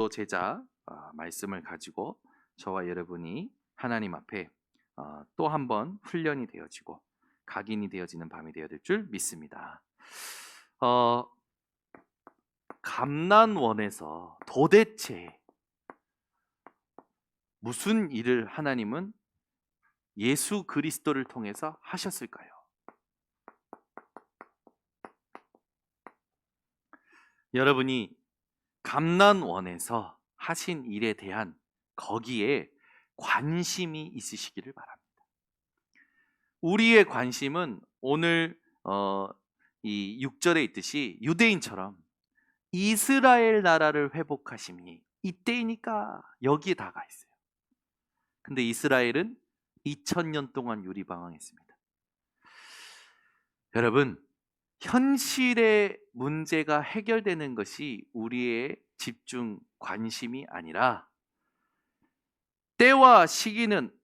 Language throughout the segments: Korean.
또 제자 말씀을 가지고 저와 여러분이 하나님 앞에 또 한 번 훈련이 되어지고 각인이 되어지는 밤이 되어야 될 줄 믿습니다. 어, 감난원에서 도대체 무슨 일을 하나님은 예수 그리스도를 통해서 하셨을까요? 여러분이 감난원에서 하신 일에 대한 거기에 관심이 있으시기를 바랍니다. 우리의 관심은 오늘 이 6절에 있듯이 유대인처럼 이스라엘 나라를 회복하심이 이때이니까 여기에 다가 있어요. 근데 이스라엘은 2000년 동안 유리방황했습니다. 여러분, 현실의 문제가 해결되는 것이 우리의 집중 관심이 아니라 때와 시기는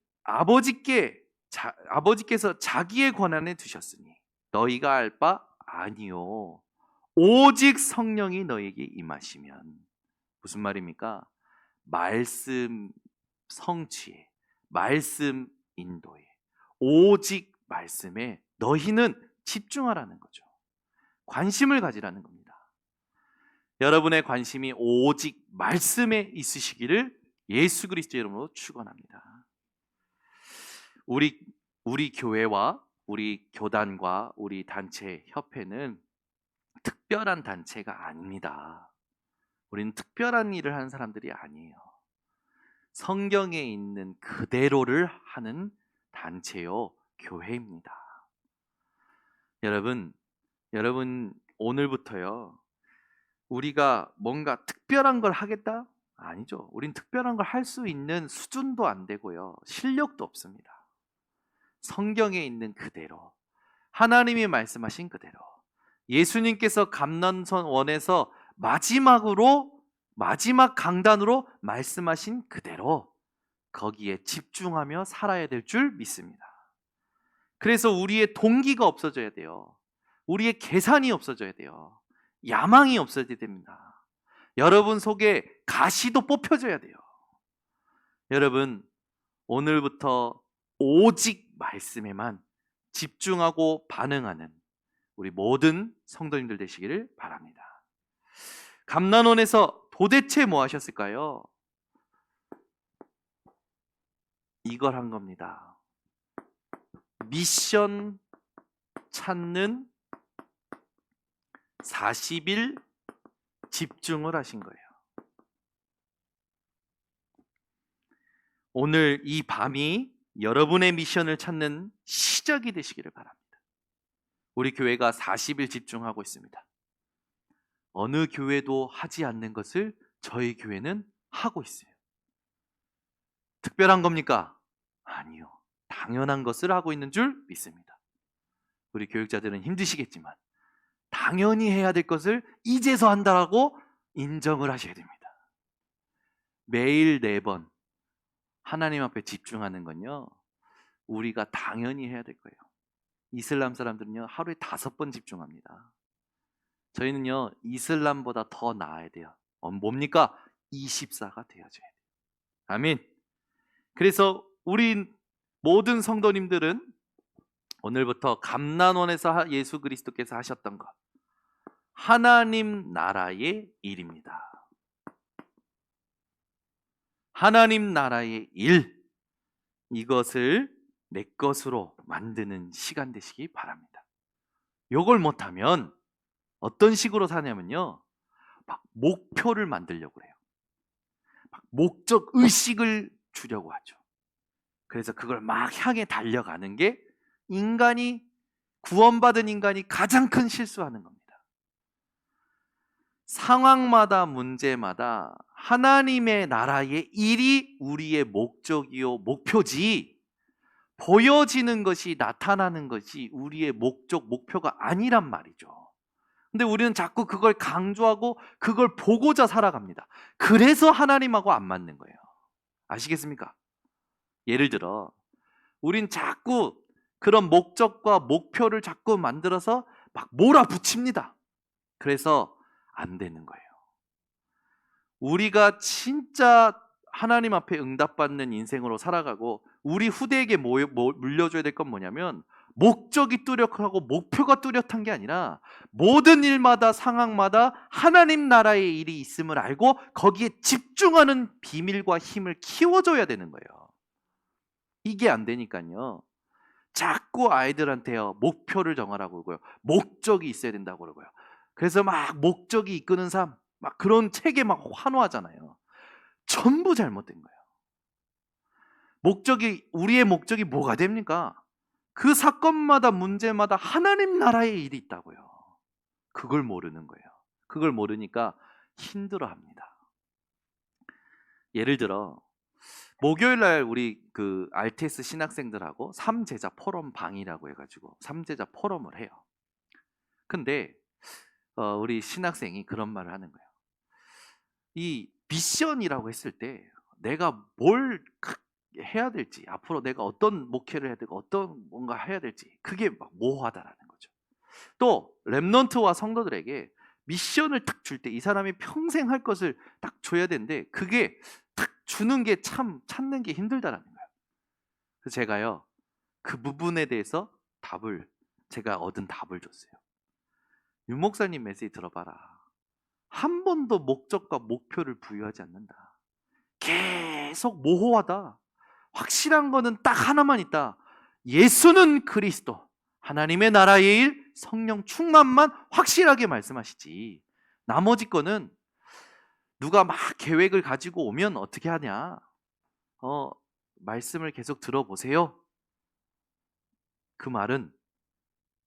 아버지께서 자기의 권한에 두셨으니 너희가 알 바 아니요 오직 성령이 너에게 임하시면. 무슨 말입니까? 말씀 성취에, 말씀 인도에, 오직 말씀에 너희는 집중하라는 거죠. 관심을 가지라는 겁니다. 여러분의 관심이 오직 말씀에 있으시기를 예수 그리스도 이름으로 축원합니다. 우리 교회와 우리 교단과 우리 단체 협회는 특별한 단체가 아닙니다. 우리는 특별한 일을 하는 사람들이 아니에요. 성경에 있는 그대로를 하는 단체요, 교회입니다. 여러분 오늘부터요, 우리가 뭔가 특별한 걸 하겠다? 아니죠. 우린 특별한 걸 할 수 있는 수준도 안 되고요, 실력도 없습니다. 성경에 있는 그대로, 하나님이 말씀하신 그대로, 예수님께서 감난원에서 마지막 강단으로 말씀하신 그대로 거기에 집중하며 살아야 될 줄 믿습니다. 그래서 우리의 동기가 없어져야 돼요. 우리의 계산이 없어져야 돼요. 야망이 없어져야 됩니다. 여러분 속에 가시도 뽑혀져야 돼요. 여러분, 오늘부터 오직 말씀에만 집중하고 반응하는 우리 모든 성도님들 되시기를 바랍니다. 감난원에서 도대체 뭐 하셨을까요? 이걸 한 겁니다. 미션 찾는 40일 집중을 하신 거예요. 오늘 이 밤이 여러분의 미션을 찾는 시작이 되시기를 바랍니다. 우리 교회가 40일 집중하고 있습니다. 어느 교회도 하지 않는 것을 저희 교회는 하고 있어요. 특별한 겁니까? 아니요. 당연한 것을 하고 있는 줄 믿습니다. 우리 교육자들은 힘드시겠지만 당연히 해야 될 것을 이제서 한다라고 인정을 하셔야 됩니다. 매일 4번 하나님 앞에 집중하는 건요, 우리가 당연히 해야 될 거예요. 이슬람 사람들은요, 하루에 5번 집중합니다. 저희는요, 이슬람보다 더 나아야 돼요. 뭡니까? 24가 되어져야 돼요. 아멘. 그래서 우리 모든 성도님들은 오늘부터 감난원에서 예수 그리스도께서 하셨던 것, 하나님 나라의 일입니다. 하나님 나라의 일, 이것을 내 것으로 만드는 시간 되시기 바랍니다. 이걸 못하면 어떤 식으로 사냐면요, 막 목표를 만들려고 해요. 막 목적 의식을 주려고 하죠. 그래서 그걸 막 향해 달려가는 게 구원받은 인간이 가장 큰 실수하는 겁니다. 상황마다 문제마다 하나님의 나라의 일이 우리의 목적이요 목표지, 보여지는 것이, 나타나는 것이 우리의 목표가 아니란 말이죠. 근데 우리는 자꾸 그걸 강조하고 그걸 보고자 살아갑니다. 그래서 하나님하고 안 맞는 거예요. 아시겠습니까? 예를 들어 우린 자꾸 그런 목적과 목표를 자꾸 만들어서 막 몰아붙입니다. 그래서 안 되는 거예요. 우리가 진짜 하나님 앞에 응답받는 인생으로 살아가고 우리 후대에게 물려줘야 될 건 뭐냐면 목적이 뚜렷하고 목표가 뚜렷한 게 아니라 모든 일마다 상황마다 하나님 나라의 일이 있음을 알고 거기에 집중하는 비밀과 힘을 키워줘야 되는 거예요. 이게 안 되니까요. 자꾸 아이들한테요 목표를 정하라고 그러고요. 목적이 있어야 된다고 그러고요. 그래서 막 목적이 이끄는 삶 막 그런 책에 막 환호하잖아요. 전부 잘못된 거예요. 우리의 목적이 뭐가 됩니까? 그 사건마다 문제마다 하나님 나라의 일이 있다고요. 그걸 모르는 거예요. 그걸 모르니까 힘들어합니다. 예를 들어 목요일 날 우리 그 RTS 신학생들하고 삼제자 포럼 방이라고 해가지고 삼제자 포럼을 해요. 근데 우리 신학생이 그런 말을 하는 거예요. 이 미션이라고 했을 때 내가 뭘 해야 될지, 앞으로 내가 어떤 목회를 해야 되고 어떤 뭔가 해야 될지 그게 막 모호하다라는 거죠. 또 렘넌트와 성도들에게 미션을 딱 줄 때 이 사람이 평생 할 것을 딱 줘야 되는데 그게 딱 주는 게 참 찾는 게 힘들다라는 거예요. 그래서 제가요 그 부분에 대해서 제가 얻은 답을 줬어요. 윤 목사님 메시지 들어봐라. 한 번도 목적과 목표를 부여하지 않는다. 계속 모호하다. 확실한 거는 딱 하나만 있다. 예수는 그리스도, 하나님의 나라의 일, 성령 충만만 확실하게 말씀하시지. 나머지 거는 누가 막 계획을 가지고 오면 어떻게 하냐? 말씀을 계속 들어보세요. 그 말은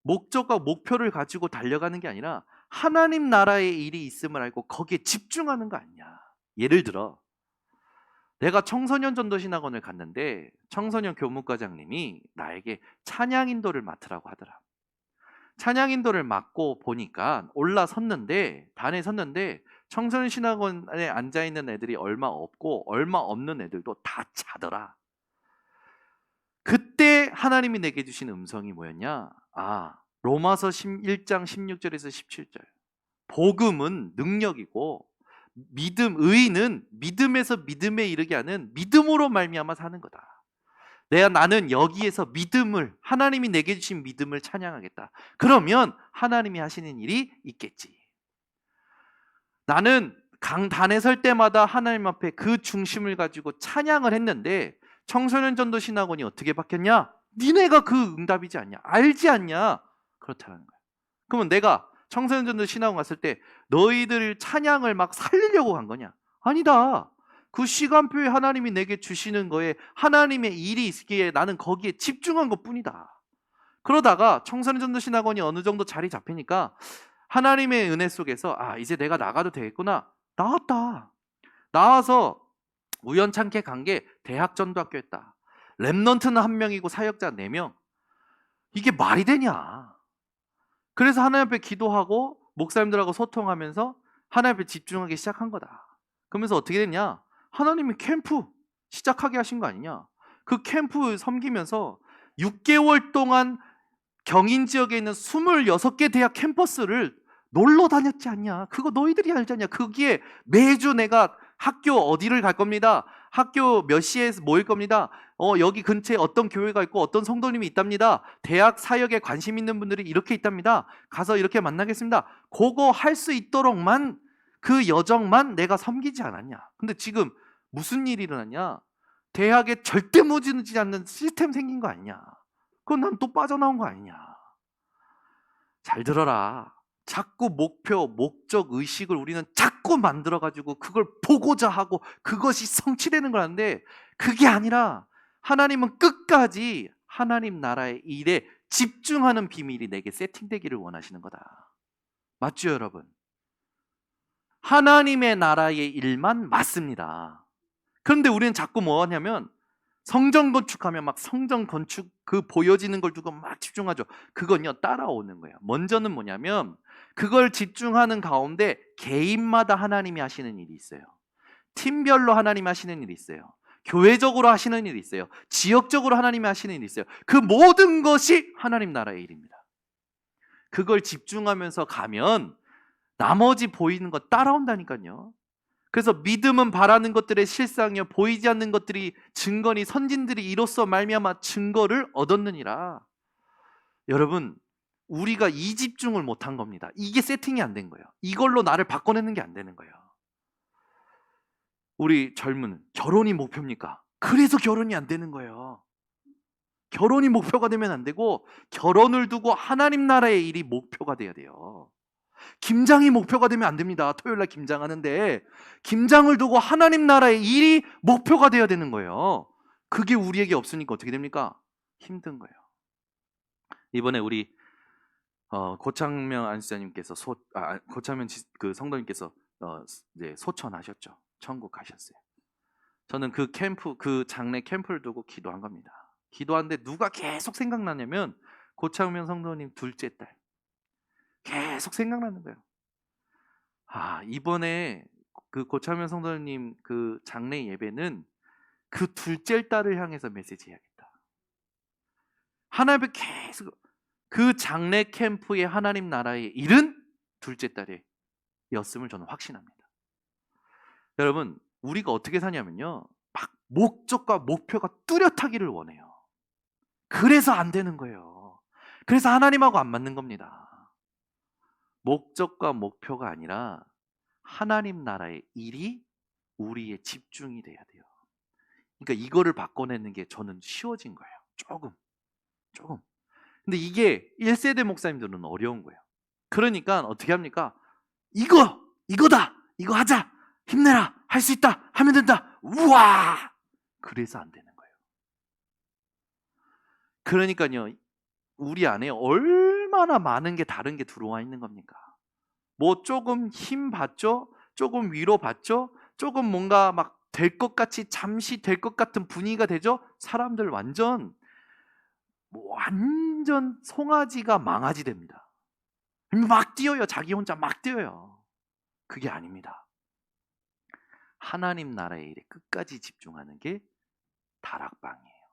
목적과 목표를 가지고 달려가는 게 아니라 하나님 나라의 일이 있음을 알고 거기에 집중하는 거 아니냐. 예를 들어 내가 청소년 전도신학원을 갔는데 청소년 교무과장님이 나에게 찬양 인도를 맡으라고 하더라. 찬양 인도를 맡고 보니까 단에 섰는데 청소년 신학원에 앉아있는 애들이 얼마 없고 얼마 없는 애들도 다 자더라. 그때 하나님이 내게 주신 음성이 뭐였냐? 로마서 1장 16절에서 17절. 복음은 능력이고 의인은 믿음에서 믿음에 이르게 하는 믿음으로 말미암아 사는 거다. 나는 여기에서 하나님이 내게 주신 믿음을 찬양하겠다. 그러면 하나님이 하시는 일이 있겠지. 나는 강단에 설 때마다 하나님 앞에 그 중심을 가지고 찬양을 했는데 청소년 전도 신학원이 어떻게 바뀌었냐? 니네가 그 응답이지 않냐? 알지 않냐? 그렇다는 거야. 그러면 내가 청소년 전도 신학원 갔을 때 너희들 찬양을 막 살리려고 간 거냐? 아니다. 그 시간표에 하나님이 내게 주시는 거에 하나님의 일이 있기에 나는 거기에 집중한 것뿐이다. 그러다가 청소년 전도 신학원이 어느 정도 자리 잡히니까 하나님의 은혜 속에서 이제 내가 나가도 되겠구나. 나와서 우연찮게 간 게 대학 전도학교였다. 렘넌트는 1명이고 사역자 4명. 이게 말이 되냐? 그래서 하나님 앞에 기도하고 목사님들하고 소통하면서 하나님 앞에 집중하기 시작한 거다. 그러면서 어떻게 됐냐? 하나님이 캠프 시작하게 하신 거 아니냐? 그 캠프 섬기면서 6개월 동안 경인 지역에 있는 26개 대학 캠퍼스를 놀러 다녔지 않냐? 그거 너희들이 알지 않냐? 거기에 매주 내가 학교 어디를 갈 겁니다. 학교 몇 시에 모일 겁니다. 여기 근처에 어떤 교회가 있고 어떤 성도님이 있답니다. 대학 사역에 관심 있는 분들이 이렇게 있답니다. 가서 이렇게 만나겠습니다. 그거 할 수 있도록만 그 여정만 내가 섬기지 않았냐? 근데 지금 무슨 일이 일어났냐? 대학에 절대 무너지지 않는 시스템 생긴 거 아니냐? 그건 난 또 빠져나온 거 아니냐? 잘 들어라. 자꾸 목표, 목적, 의식을 우리는 자꾸 만들어가지고 그걸 보고자 하고 그것이 성취되는 거라는데 그게 아니라 하나님은 끝까지 하나님 나라의 일에 집중하는 비밀이 내게 세팅되기를 원하시는 거다. 맞죠, 여러분? 하나님의 나라의 일만 맞습니다. 그런데 우리는 자꾸 뭐 하냐면 성전 건축하면 막 성전 건축 그 보여지는 걸 두고 막 집중하죠. 그건요 따라오는 거예요. 먼저는 뭐냐면 그걸 집중하는 가운데 개인마다 하나님이 하시는 일이 있어요. 팀별로 하나님이 하시는 일이 있어요. 교회적으로 하시는 일이 있어요. 지역적으로 하나님이 하시는 일이 있어요. 그 모든 것이 하나님 나라의 일입니다. 그걸 집중하면서 가면 나머지 보이는 거 따라온다니까요. 그래서 믿음은 바라는 것들의 실상이요 보이지 않는 것들이 증거니 선진들이 이로써 말미암아 증거를 얻었느니라. 여러분, 우리가 이 집중을 못한 겁니다. 이게 세팅이 안 된 거예요. 이걸로 나를 바꿔내는 게 안 되는 거예요. 우리 젊은 결혼이 목표입니까? 그래서 결혼이 안 되는 거예요. 결혼이 목표가 되면 안 되고 결혼을 두고 하나님 나라의 일이 목표가 돼야 돼요. 김장이 목표가 되면 안 됩니다. 토요일 날 김장하는데 김장을 두고 하나님 나라의 일이 목표가 돼야 되는 거예요. 그게 우리에게 없으니까 어떻게 됩니까? 힘든 거예요. 이번에 우리 고창명 안수자님께서 고창명 그 성도님께서 이제 소천하셨죠. 천국 가셨어요. 저는 그 캠프, 그 장례 캠프를 두고 기도한 겁니다. 기도하는데 누가 계속 생각나냐면 고창명 성도님 둘째 딸. 계속 생각나는 거예요. 이번에 그 고창명 성도님 그 장례 예배는 그 둘째 딸을 향해서 메시지 해야겠다. 하나님의 계속 그 장례 캠프의 하나님 나라의 일은 둘째 딸의 였음을 저는 확신합니다. 여러분, 우리가 어떻게 사냐면요, 막 목적과 목표가 뚜렷하기를 원해요. 그래서 안 되는 거예요. 그래서 하나님하고 안 맞는 겁니다. 목적과 목표가 아니라 하나님 나라의 일이 우리의 집중이 돼야 돼요. 그러니까 이거를 바꿔내는 게 저는 쉬워진 거예요. 조금. 근데 이게 1세대 목사님들은 어려운 거예요. 그러니까 어떻게 합니까? 이거다! 이거 하자! 힘내라! 할 수 있다! 하면 된다! 우와! 그래서 안 되는 거예요. 그러니까요, 우리 안에 얼마나 많은 게 다른 게 들어와 있는 겁니까? 뭐 조금 힘 받죠? 조금 위로 받죠? 조금 뭔가 막 될 것 같이 잠시 될 것 같은 분위기가 되죠? 사람들 완전 송아지가 망아지 됩니다. 막 뛰어요. 자기 혼자 막 뛰어요. 그게 아닙니다. 하나님 나라의 일에 끝까지 집중하는 게 다락방이에요.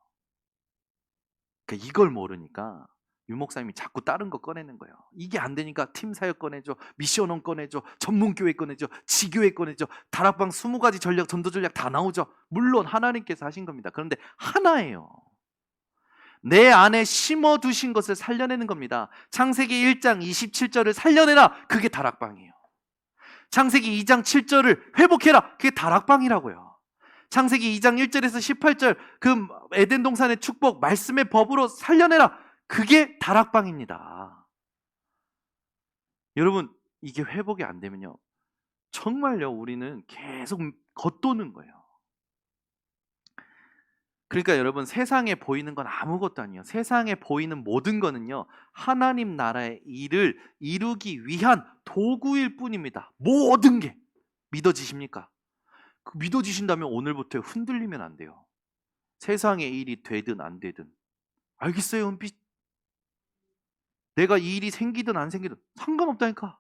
그러니까 이걸 모르니까 유 목사님이 자꾸 다른 거 꺼내는 거예요. 이게 안 되니까 팀 사역 꺼내줘, 미션원 꺼내줘, 전문교회 꺼내줘, 지교회 꺼내줘, 다락방 20가지 전략, 전도 전략 다 나오죠. 물론 하나님께서 하신 겁니다. 그런데 하나예요. 내 안에 심어두신 것을 살려내는 겁니다. 창세기 1장 27절을 살려내라. 그게 다락방이에요. 창세기 2장 7절을 회복해라. 그게 다락방이라고요. 창세기 2장 1절에서 18절 그 에덴 동산의 축복, 말씀의 법으로 살려내라. 그게 다락방입니다. 여러분, 이게 회복이 안 되면요, 정말요, 우리는 계속 겉도는 거예요. 그러니까 여러분, 세상에 보이는 건 아무것도 아니에요. 세상에 보이는 모든 거는요, 하나님 나라의 일을 이루기 위한 도구일 뿐입니다. 모든 게. 믿어지십니까? 믿어지신다면 오늘부터 흔들리면 안 돼요. 세상의 일이 되든 안 되든. 알겠어요, 은빛? 내가 이 일이 생기든 안 생기든 상관없다니까.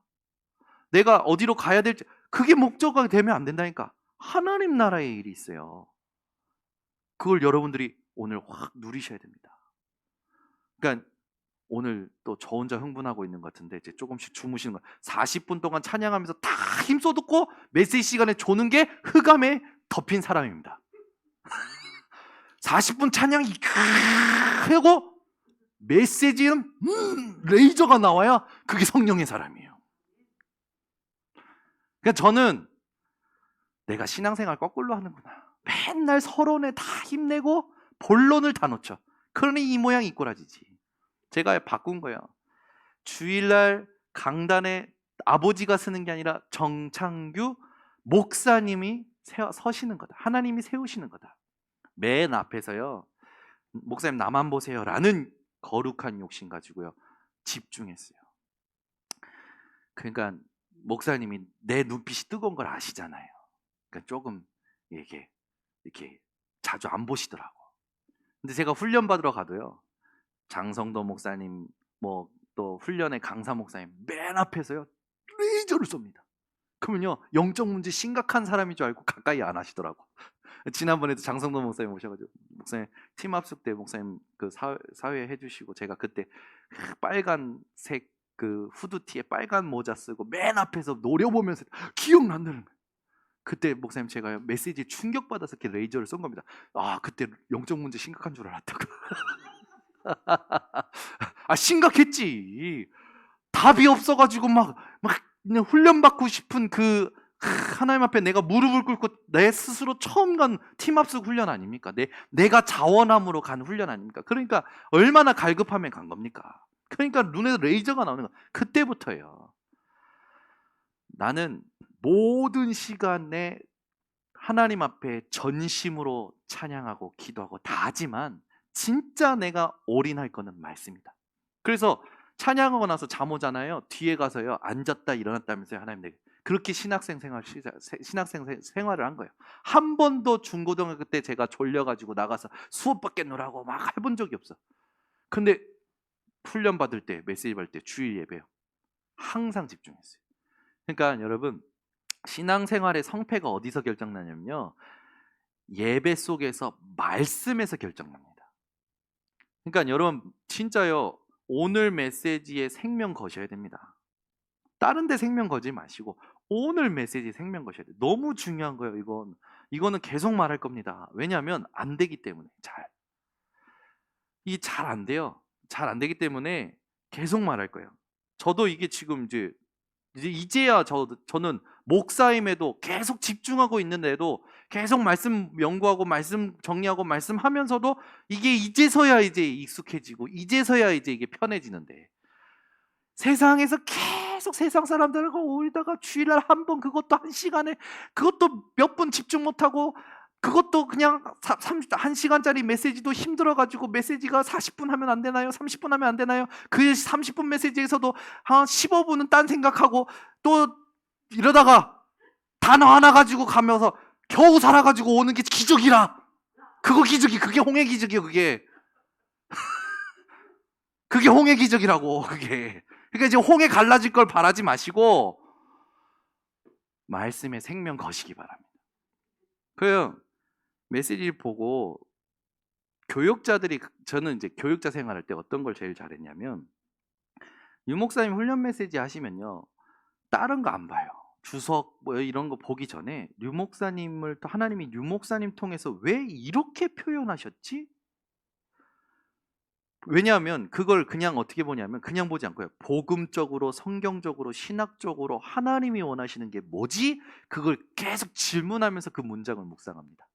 내가 어디로 가야 될지, 그게 목적이 되면 안 된다니까. 하나님 나라의 일이 있어요. 그걸 여러분들이 오늘 확 누리셔야 됩니다. 그러니까 오늘 또 저 혼자 흥분하고 있는 것 같은데 이제 조금씩 주무시는 거. 40분 동안 찬양하면서 다 힘써듣고 메시지 시간에 조는 게 흑암에 덮인 사람입니다. 40분 찬양이 하고 메시지는 레이저가 나와야 그게 성령의 사람이에요. 그러니까 저는 내가 신앙생활 거꾸로 하는구나. 맨날 서론에 다 힘내고 본론을 다 놓쳐. 그러니 이 모양 이 꼴아지지. 제가 바꾼 거예요. 주일날 강단에 아버지가 쓰는 게 아니라 정창규 목사님이 서시는 거다. 하나님이 세우시는 거다. 맨 앞에서요, 목사님 나만 보세요 라는 거룩한 욕심 가지고요 집중했어요. 그러니까 목사님이 내 눈빛이 뜨거운 걸 아시잖아요. 그러니까 조금 이렇게 자주 안 보시더라고. 근데 제가 훈련 받으러 가도요, 장성도 목사님 뭐 또 훈련의 강사 목사님 맨 앞에서요 레이저를 쏩니다. 그러면요, 영적 문제 심각한 사람인 줄 알고 가까이 안 하시더라고. 지난번에도 장성도 목사님 오셔가지고, 목사님 팀 합숙 때 목사님 그 사회 해주시고, 제가 그때 빨간색 그 후드티에 빨간 모자 쓰고 맨 앞에서 노려보면서 기억난다는 거예요. 그때 목사님 제가 메시지 충격받아서 이렇게 레이저를 쏜 겁니다. 아, 그때 영적 문제 심각한 줄 알았다고. 아, 심각했지. 답이 없어가지고 막 그냥 훈련받고 싶은 그 하나님 앞에 내가 무릎을 꿇고 내 스스로 처음 간 팀합숙 훈련 아닙니까? 내가 자원함으로 간 훈련 아닙니까? 그러니까 얼마나 갈급하면 간 겁니까? 그러니까 눈에 레이저가 나오는 거 그때부터예요. 나는 모든 시간에 하나님 앞에 전심으로 찬양하고 기도하고 다 하지만 진짜 내가 올인할 거는 말씀이다. 그래서 찬양하고 나서 잠 오잖아요. 뒤에 가서요 앉았다 일어났다면서요. 하나님 내게 그렇게 신학생 생활을 한 거예요. 한 번도 중고등학교 때 제가 졸려가지고 나가서 수업 받겠노라고 막 해본 적이 없어. 근데 훈련 받을 때 메시지 받을 때 주일 예배요. 항상 집중했어요. 그러니까 여러분 신앙생활의 성패가 어디서 결정나냐면요. 예배 속에서 말씀에서 결정납니다. 그러니까 여러분 진짜요. 오늘 메시지에 생명 거셔야 됩니다. 다른 데 생명 거지 마시고 오늘 메시지에 생명 거셔야 돼요. 너무 중요한 거예요. 이거는 계속 말할 겁니다. 왜냐하면 안 되기 때문에 이게 잘 안 돼요. 잘 안 되기 때문에 계속 말할 거예요. 저도 이게 지금 이제야 저는 목사임에도 계속 집중하고 있는데도 계속 말씀 연구하고 말씀 정리하고 말씀하면서도 이게 이제서야 이제 익숙해지고 이제서야 이제 이게 편해지는데 세상에서 계속 세상 사람들하고 어울리다가 주일날 한 번 그것도 한 시간에 그것도 몇 분 집중 못하고 그것도 그냥 1시간짜리 메시지도 힘들어가지고 메시지가 40분 하면 안 되나요? 30분 하면 안 되나요? 그 30분 메시지에서도 한 15분은 딴 생각하고 또 이러다가 단어 하나 가지고 가면서 겨우 살아가지고 오는 게 기적이라. 그거 기적이 그게 홍해 기적이요 그게. 그게 홍해 기적이라고 그게. 그러니까 지금 홍해 갈라질 걸 바라지 마시고 말씀에 생명 거시기 바랍니다. 그 메시지를 보고 교육자들이 저는 이제 교육자 생활할 때 어떤 걸 제일 잘했냐면 유 목사님 훈련 메시지 하시면요 다른 거 안 봐요. 주석 뭐 이런 거 보기 전에 유 목사님을 또 하나님이 유 목사님 통해서 왜 이렇게 표현하셨지? 왜냐하면 그걸 그냥 어떻게 보냐면 그냥 보지 않고요. 복음적으로 성경적으로 신학적으로 하나님이 원하시는 게 뭐지? 그걸 계속 질문하면서 그 문장을 묵상합니다.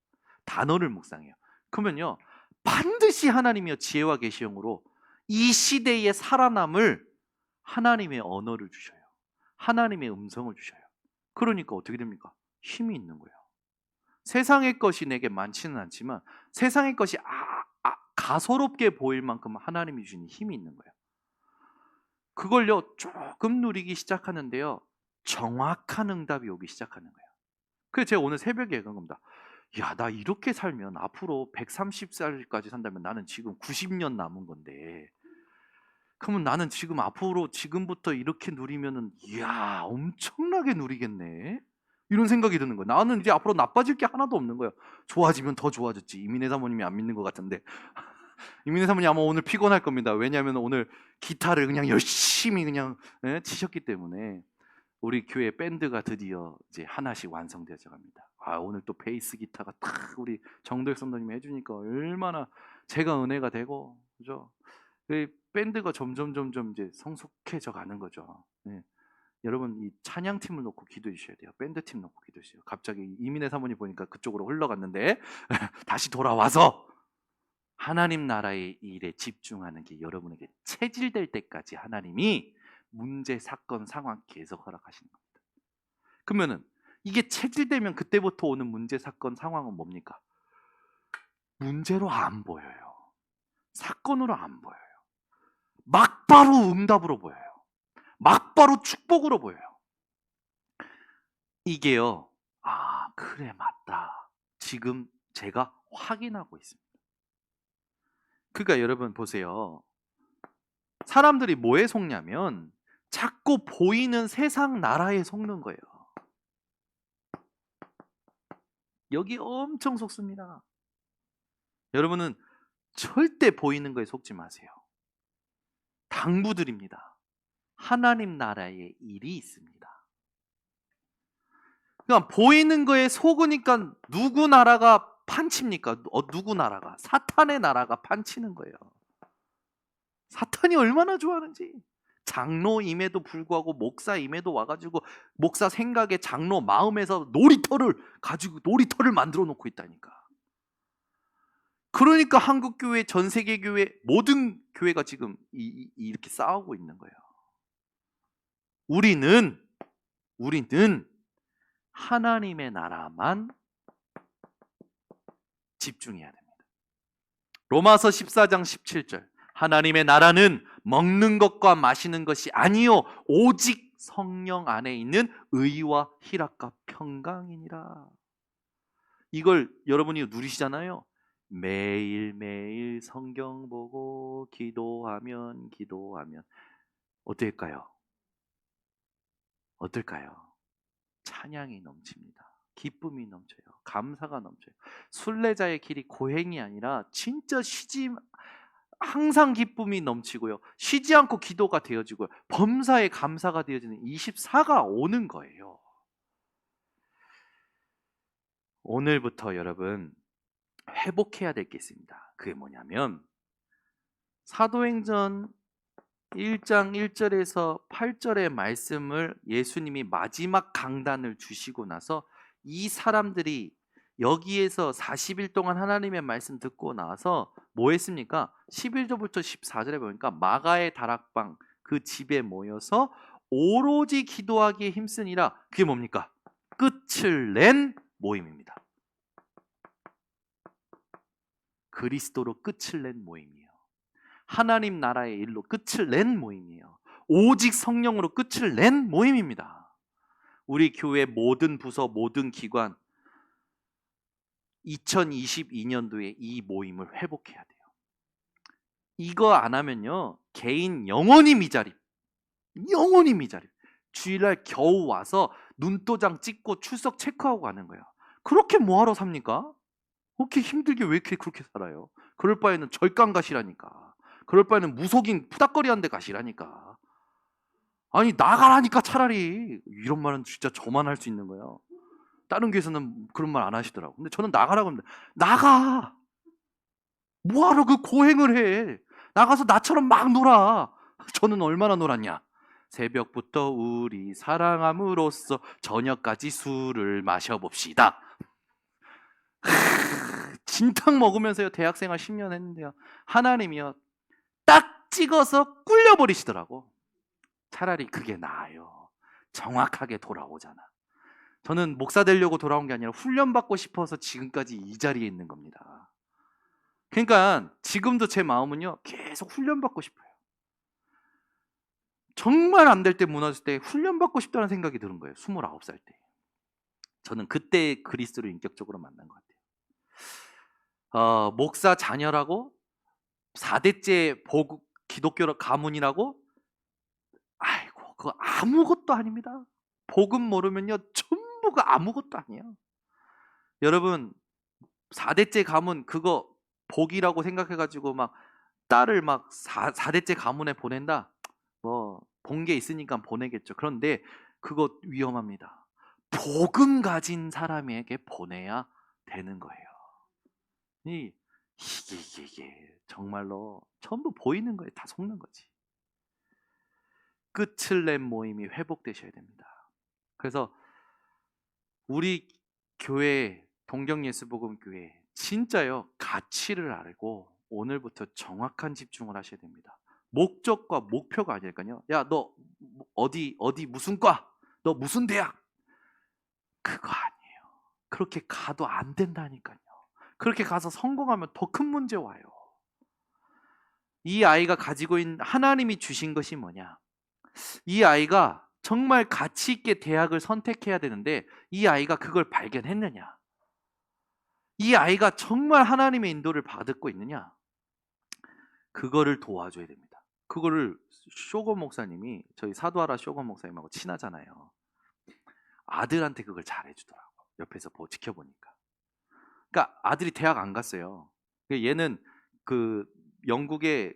단어를 묵상해요. 그러면요. 반드시 하나님이여 지혜와 계시형으로 이 시대에 살아남을 하나님의 언어를 주셔요. 하나님의 음성을 주셔요. 그러니까 어떻게 됩니까? 힘이 있는 거예요. 세상의 것이 내게 많지는 않지만 세상의 것이 가소롭게 보일 만큼 하나님이 주시는 힘이 있는 거예요. 그걸요 조금 누리기 시작하는데요 정확한 응답이 오기 시작하는 거예요. 그래서 제가 오늘 새벽에 얘기한 겁니다. 야, 나 이렇게 살면 앞으로 130살까지 산다면 나는 지금 90년 남은 건데 그러면 나는 지금 앞으로 지금부터 이렇게 누리면은 이야 엄청나게 누리겠네 이런 생각이 드는 거예요. 나는 이제 앞으로 나빠질 게 하나도 없는 거예요. 좋아지면 더 좋아졌지. 이민혜 사모님이 안 믿는 것 같은데 이민혜 사모님 아마 오늘 피곤할 겁니다. 왜냐하면 오늘 기타를 그냥 열심히 그냥 치셨기 때문에 우리 교회 밴드가 드디어 이제 하나씩 완성되어져 갑니다. 아, 오늘 또 베이스 기타가 탁 우리 정도혁 선생님이 해주니까 얼마나 제가 은혜가 되고 그죠? 그 밴드가 점점 이제 성숙해져 가는 거죠. 네. 여러분 이 찬양팀을 놓고 기도해 주셔야 돼요. 밴드팀 놓고 기도해 주세요. 갑자기 이민혜 사모님 보니까 그쪽으로 흘러갔는데 다시 돌아와서 하나님 나라의 일에 집중하는 게 여러분에게 체질될 때까지 하나님이 문제, 사건, 상황 계속 허락하시는 겁니다. 그러면은 이게 체질되면 그때부터 오는 문제, 사건, 상황은 뭡니까? 문제로 안 보여요. 사건으로 안 보여요. 막바로 응답으로 보여요. 막바로 축복으로 보여요. 이게요. 아, 그래 맞다. 지금 제가 확인하고 있습니다. 그러니까 여러분 보세요. 사람들이 뭐에 속냐면 자꾸 보이는 세상 나라에 속는 거예요. 여기 엄청 속습니다. 여러분은 절대 보이는 거에 속지 마세요. 당부드립니다. 하나님 나라의 일이 있습니다. 그러니까 보이는 거에 속으니까 누구 나라가 판칩니까? 누구 나라가? 사탄의 나라가 판치는 거예요. 사탄이 얼마나 좋아하는지. 장로임에도 불구하고 목사임에도 와가지고 목사 생각에 장로 마음에서 놀이터를 만들어 놓고 있다니까. 그러니까 한국 교회, 전 세계 교회, 모든 교회가 지금 이렇게 싸우고 있는 거예요. 우리는 하나님의 나라만 집중해야 됩니다. 로마서 14장 17절. 하나님의 나라는 먹는 것과 마시는 것이 아니요 오직 성령 안에 있는 의와 희락과 평강이니라. 이걸 여러분이 누리시잖아요. 매일매일 성경 보고 기도하면 어떨까요? 찬양이 넘칩니다. 기쁨이 넘쳐요. 감사가 넘쳐요. 순례자의 길이 고행이 아니라 진짜 항상 기쁨이 넘치고요. 쉬지 않고 기도가 되어지고요. 범사에 감사가 되어지는 24가 오는 거예요. 오늘부터 여러분 회복해야 될 게 있습니다. 그게 뭐냐면 사도행전 1장 1절에서 8절의 말씀을 예수님이 마지막 강단을 주시고 나서 이 사람들이 여기에서 40일 동안 하나님의 말씀 듣고 나서 뭐 했습니까? 11절부터 14절에 보니까 마가의 다락방 그 집에 모여서 오로지 기도하기에 힘쓰니라. 그게 뭡니까? 끝을 낸 모임입니다. 그리스도로 끝을 낸 모임이에요. 하나님 나라의 일로 끝을 낸 모임이에요. 오직 성령으로 끝을 낸 모임입니다. 우리 교회 모든 부서, 모든 기관 2022년도에 이 모임을 회복해야 돼요. 이거 안 하면요 개인 영원히 미자립. 주일날 겨우 와서 눈도장 찍고 출석 체크하고 가는 거예요. 그렇게 뭐하러 삽니까? 그렇게 힘들게 왜 그렇게 살아요? 그럴 바에는 절간 가시라니까. 그럴 바에는 무속인 푸닥거리한 데 가시라니까. 아니 나가라니까 차라리. 이런 말은 진짜 저만 할 수 있는 거예요. 다른 교회에서는 그런 말 안 하시더라고. 근데 저는 나가라고 합니다. 나가! 뭐하러 그 고행을 해? 나가서 나처럼 막 놀아. 저는 얼마나 놀았냐? 새벽부터 우리 사랑함으로써 저녁까지 술을 마셔봅시다. 진탕 먹으면서요 대학생활 10년 했는데요 하나님이요 딱 찍어서 꿀려버리시더라고. 차라리 그게 나아요. 정확하게 돌아오잖아. 저는 목사 되려고 돌아온 게 아니라 훈련받고 싶어서 지금까지 이 자리에 있는 겁니다. 그러니까 지금도 제 마음은요 계속 훈련받고 싶어요. 정말 안 될 때 무너질 때 훈련받고 싶다는 생각이 드는 거예요. 29살 때. 저는 그때 그리스도를 인격적으로 만난 것 같아요. 목사 자녀라고 4대째 기독교 가문이라고? 아이고 그거 아무것도 아닙니다. 복음 모르면요 전부가 아무것도 아니에요. 여러분 4대째 가문 그거 복이라고 생각해가지고 막 딸을 막 4대째 가문에 보낸다? 뭐 본 게 있으니까 보내겠죠. 그런데 그거 위험합니다. 복음 가진 사람에게 보내야 되는 거예요. 이게 정말로 전부 보이는 거에 다 속는 거지. 끝을 낸 모임이 회복되셔야 됩니다. 그래서 우리 교회 동경예수복음교회 진짜요 가치를 알고 오늘부터 정확한 집중을 하셔야 됩니다. 목적과 목표가 아닐까요? 야 너 어디 무슨 과? 너 무슨 대학? 그거 아니에요. 그렇게 가도 안 된다니까요. 그렇게 가서 성공하면 더 큰 문제 와요. 이 아이가 가지고 있는 하나님이 주신 것이 뭐냐? 이 아이가 정말 가치 있게 대학을 선택해야 되는데 이 아이가 그걸 발견했느냐? 이 아이가 정말 하나님의 인도를 받고 있느냐? 그거를 도와줘야 됩니다. 그거를 쇼건 목사님이 저희 사도하라 쇼건 목사님하고 친하잖아요. 아들한테 그걸 잘해주더라고. 옆에서 지켜보니까. 그러니까 아들이 대학 안 갔어요. 얘는 그 영국의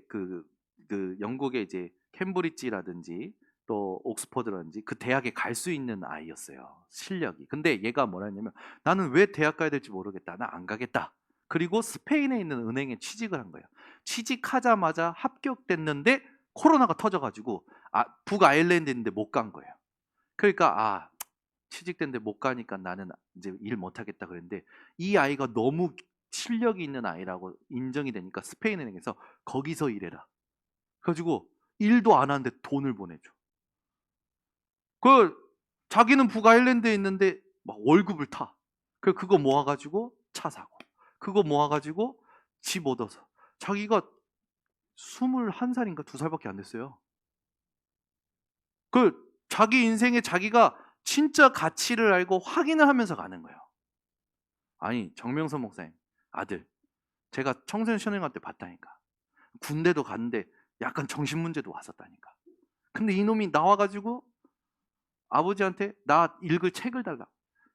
영국의 이제 캠브리지라든지 또 옥스퍼드라든지 그 대학에 갈 수 있는 아이였어요. 실력이. 근데 얘가 뭐라 했냐면 나는 왜 대학 가야 될지 모르겠다. 나 안 가겠다. 그리고 스페인에 있는 은행에 취직을 한 거예요. 취직하자마자 합격됐는데 코로나가 터져가지고 북아일랜드인데 못 간 거예요. 그러니까 취직됐는데 못 가니까 나는 이제 일 못 하겠다 그랬는데 이 아이가 너무 실력이 있는 아이라고 인정이 되니까 스페인 은행에서 거기서 일해라. 그래가지고 일도 안 하는데 돈을 보내줘. 그 자기는 북아일랜드에 있는데 막 월급을 타. 그거 모아가지고 차 사고, 그거 모아가지고 집 얻어서 자기가 21살인가 2살밖에 안 됐어요. 그 자기 인생에 자기가 진짜 가치를 알고 확인을 하면서 가는 거예요. 아니 정명선 목사님 아들 제가 청소년 신앙할 때 봤다니까. 군대도 갔는데 약간 정신 문제도 왔었다니까. 근데 이놈이 나와가지고 아버지한테 나 읽을 책을 달라.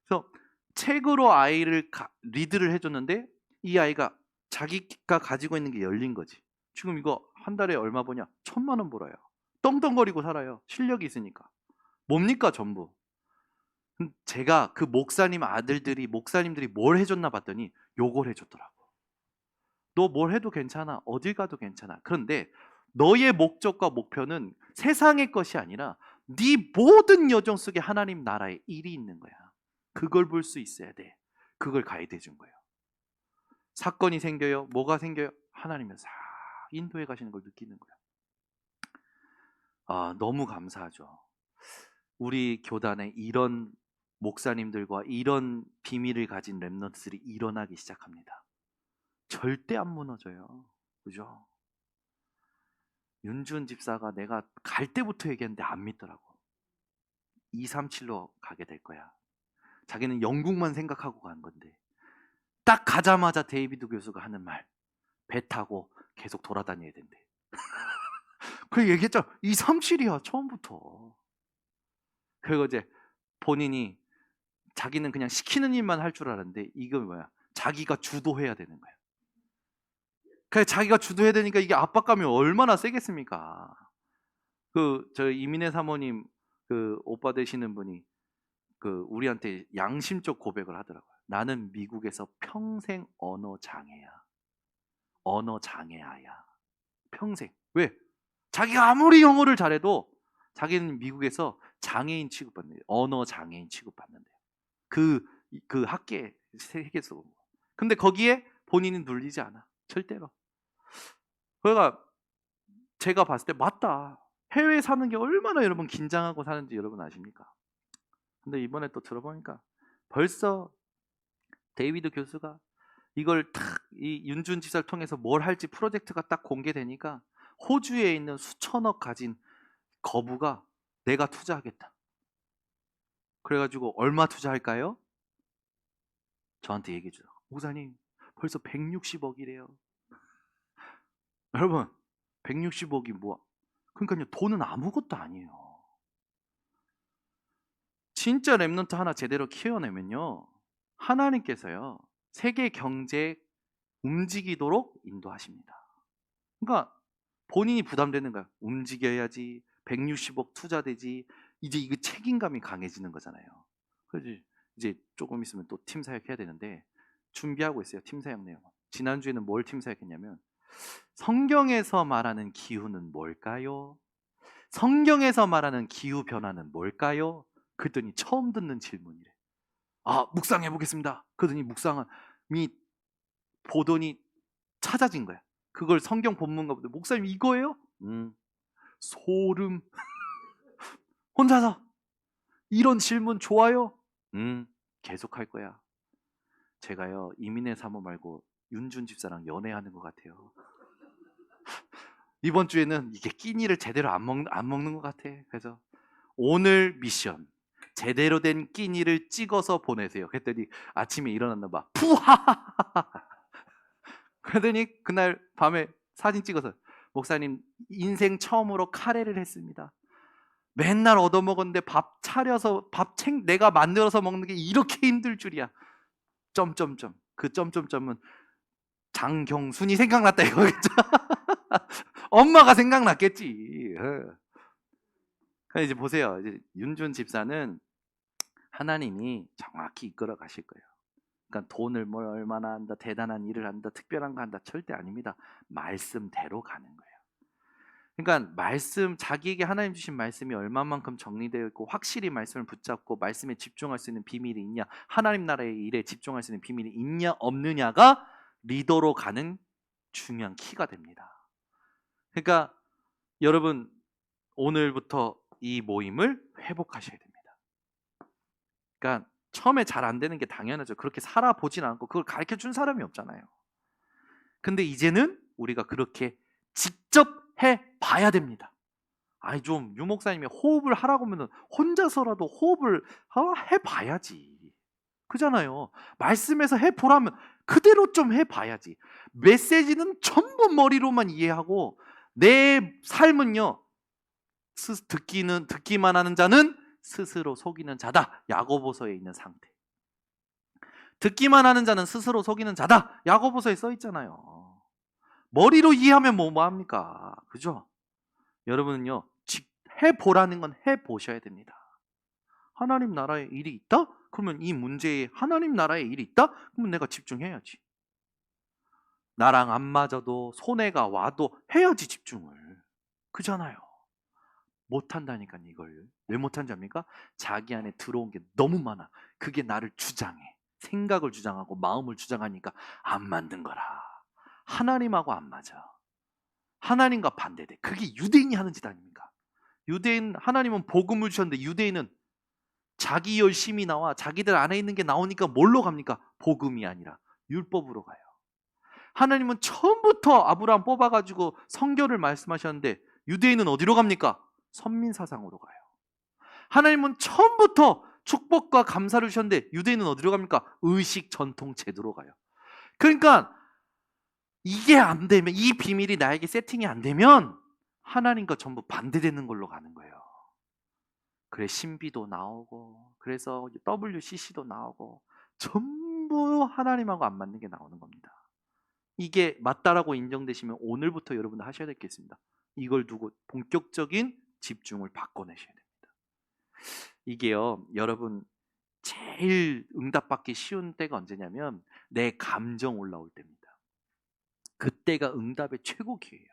그래서 책으로 아이를 리드를 해줬는데 이 아이가 자기가 가지고 있는 게 열린 거지. 지금 이거 한 달에 얼마 버냐? 1,000만 원 벌어요. 떵떵거리고 살아요. 실력이 있으니까. 뭡니까 전부. 제가 그 목사님들이 뭘 해줬나 봤더니 요걸 해줬더라고. 너 뭘 해도 괜찮아. 어딜 가도 괜찮아. 그런데 너의 목적과 목표는 세상의 것이 아니라 네 모든 여정 속에 하나님 나라의 일이 있는 거야. 그걸 볼 수 있어야 돼. 그걸 가이드 해준 거예요. 사건이 생겨요. 뭐가 생겨요? 하나님이 싹 인도해 가시는 걸 느끼는 거예요. 너무 감사하죠. 우리 교단에 이런 목사님들과 이런 비밀을 가진 렘넌트들이 일어나기 시작합니다. 절대 안 무너져요. 그죠? 윤준 집사가 내가 갈 때부터 얘기했는데 안 믿더라고. 237로 가게 될 거야. 자기는 영국만 생각하고 간 건데 딱 가자마자 데이비드 교수가 하는 말, 배 타고 계속 돌아다녀야 된대. 그래 얘기했잖아. 237이야 처음부터. 그리고 이제 본인이 자기는 그냥 시키는 일만 할 줄 알았는데 이건 뭐야? 자기가 주도해야 되는 거야. 그래 자기가 주도해야 되니까 이게 압박감이 얼마나 세겠습니까? 저 이민혜 사모님 그 오빠 되시는 분이 우리한테 양심적 고백을 하더라고요. 나는 미국에서 평생 언어 장애아야. 평생. 왜? 자기가 아무리 영어를 잘해도 자기는 미국에서 장애인 취급받는데요. 언어 장애인 취급받는데요. 그 학계 세계에서. 근데 거기에 본인은 눌리지 않아. 절대로. 그러니까 제가 봤을 때 맞다. 해외에 사는 게 얼마나 여러분 긴장하고 사는지 여러분 아십니까? 근데 이번에 또 들어보니까 벌써 데이비드 교수가 이걸 이 윤준 지사를 통해서 뭘 할지 프로젝트가 딱 공개되니까 호주에 있는 수천억 가진 거부가 내가 투자하겠다. 그래가지고 얼마 투자할까요? 저한테 얘기해 주죠. 목사님 벌써 160억이래요. 여러분 160억이 뭐야? 그러니까요 돈은 아무것도 아니에요. 진짜 랩넌트 하나 제대로 키워내면요 하나님께서요 세계 경제에 움직이도록 인도하십니다. 그러니까 본인이 부담되는 거야. 움직여야지 160억 투자되지. 이제 이거 책임감이 강해지는 거잖아요. 그렇지. 이제 조금 있으면 또 팀 사역해야 되는데 준비하고 있어요. 팀 사역 내용. 지난주에는 뭘 팀 사역했냐면 성경에서 말하는 기후는 뭘까요? 성경에서 말하는 기후 변화는 뭘까요? 그랬더니 처음 듣는 질문이래. 묵상해 보겠습니다. 그러더니 묵상이 보더니 찾아진 거야. 그걸 성경 본문가 보다 목사님 이거예요? 소름. 혼자서 이런 질문 좋아요? 계속 할 거야. 제가요 이민혜 사모 말고 윤준 집사랑 연애하는 것 같아요. 이번 주에는 이게 끼니를 제대로 안 먹는 것 같아. 그래서 오늘 미션 제대로 된 끼니를 찍어서 보내세요. 그랬더니 아침에 일어났나 봐. 푸하하하. 그러더니 그날 밤에 사진 찍어서 목사님 인생 처음으로 카레를 했습니다. 맨날 얻어먹었는데 밥 차려서 내가 만들어서 먹는 게 이렇게 힘들 줄이야. 점점점. 그 점점점은 장경순이 생각났다 이거겠죠. 엄마가 생각났겠지. 그러니까 이제 보세요. 이제 윤준 집사는 하나님이 정확히 이끌어 가실 거예요. 그러니까 돈을 뭘 얼마나 한다, 대단한 일을 한다, 특별한 거 한다, 절대 아닙니다. 말씀대로 가는 거예요. 그러니까 말씀, 자기에게 하나님 주신 말씀이 얼마만큼 정리되어 있고 확실히 말씀을 붙잡고 말씀에 집중할 수 있는 비밀이 있냐, 하나님 나라의 일에 집중할 수 있는 비밀이 있냐 없느냐가 리더로 가는 중요한 키가 됩니다. 그러니까 여러분, 오늘부터 이 모임을 회복하셔야 됩니다. 그러니까 처음에 잘 안 되는 게 당연하죠. 그렇게 살아보진 않고 그걸 가르쳐 준 사람이 없잖아요. 근데 이제는 우리가 그렇게 직접 해 봐야 됩니다. 아니, 좀 유 목사님이 호흡을 하라고 하면 혼자서라도 호흡을 해 봐야지. 그잖아요. 말씀에서 해 보라면 그대로 좀 해 봐야지. 메시지는 전부 머리로만 이해하고 내 삶은요, 듣기만 하는 자는 스스로 속이는 자다. 야고보서에 있는 상태. 듣기만 하는 자는 스스로 속이는 자다. 야고보서에 써 있잖아요. 머리로 이해하면 뭐 합니까? 그죠? 여러분은요, 해보라는 건 해보셔야 됩니다. 하나님 나라의 일이 있다? 그러면 이 문제에 하나님 나라의 일이 있다? 그러면 내가 집중해야지. 나랑 안 맞아도 손해가 와도 해야지 집중을. 그잖아요. 못한다니까. 이걸 왜 못한지 압니까? 자기 안에 들어온 게 너무 많아. 그게 나를 주장해. 생각을 주장하고 마음을 주장하니까 안 만든 거라. 하나님하고 안 맞아. 하나님과 반대돼. 그게 유대인이 하는 짓 아닙니까? 유대인, 하나님은 복음을 주셨는데 유대인은 자기 열심이 나와 자기들 안에 있는 게 나오니까 뭘로 갑니까? 복음이 아니라 율법으로 가요. 하나님은 처음부터 아브라함 뽑아가지고 성결을 말씀하셨는데 유대인은 어디로 갑니까? 선민사상으로 가요. 하나님은 처음부터 축복과 감사를 주셨는데 유대인은 어디로 갑니까? 의식, 전통, 제도로 가요. 그러니까 이게 안 되면, 이 비밀이 나에게 세팅이 안 되면 하나님과 전부 반대되는 걸로 가는 거예요. 그래, 신비도 나오고, 그래서 WCC도 나오고, 전부 하나님하고 안 맞는 게 나오는 겁니다. 이게 맞다라고 인정되시면 오늘부터 여러분들 하셔야 될 게 있습니다. 이걸 두고 본격적인 집중을 바꿔내셔야 됩니다. 이게요, 여러분, 제일 응답받기 쉬운 때가 언제냐면 내 감정 올라올 때입니다. 그때가 응답의 최고 기회예요.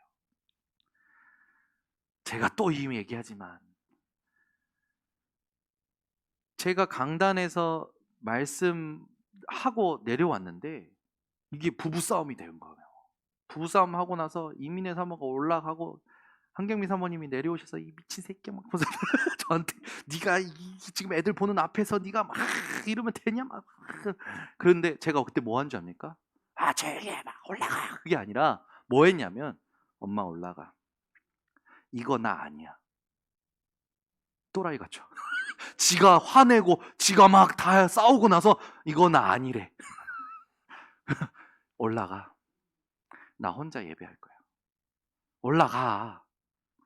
제가 또 이미 얘기하지만 제가 강단에서 말씀하고 내려왔는데 이게 부부싸움이 된 거예요. 부부싸움 하고 나서 이민혜 사모가 올라가고 한경미 사모님이 내려오셔서 이 미친 새끼 막 저한테 네가 지금 애들 보는 앞에서 네가 막 이러면 되냐 막. 그런데 제가 그때 뭐 한 줄 압니까? 아, 조용히 해, 막 올라가. 그게 아니라 뭐 했냐면, 엄마 올라가. 이거 나 아니야. 또라이 같죠. 지가 화내고 지가 막 다 싸우고 나서 이거 나 아니래. 올라가. 나 혼자 예배할 거야. 올라가.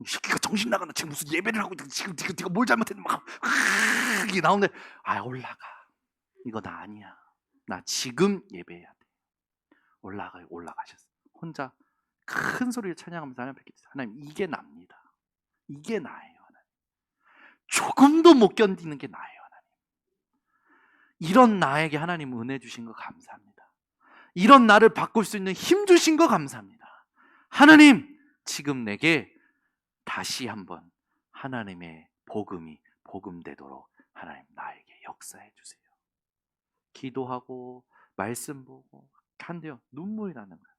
이 새끼가 정신 나가나 지금 무슨 예배를 하고 지금 네가 뭘 잘못했나 막 이게 나오는데, 아, 올라가. 이거 나 아니야. 나 지금 예배해야 돼. 올라가셨어. 혼자 큰 소리를 찬양하면서 하나님 뵙겠습니다. 하나님, 이게 납니다. 이게 나예요. 하나님. 조금도 못 견디는 게 나예요. 하나님. 이런 나에게 하나님 은혜 주신 거 감사합니다. 이런 나를 바꿀 수 있는 힘 주신 거 감사합니다. 하나님, 지금 내게 다시 한번 하나님의 복음이 복음되도록 하나님 나에게 역사해 주세요. 기도하고 말씀 보고 한데요, 눈물이 나는 거예요.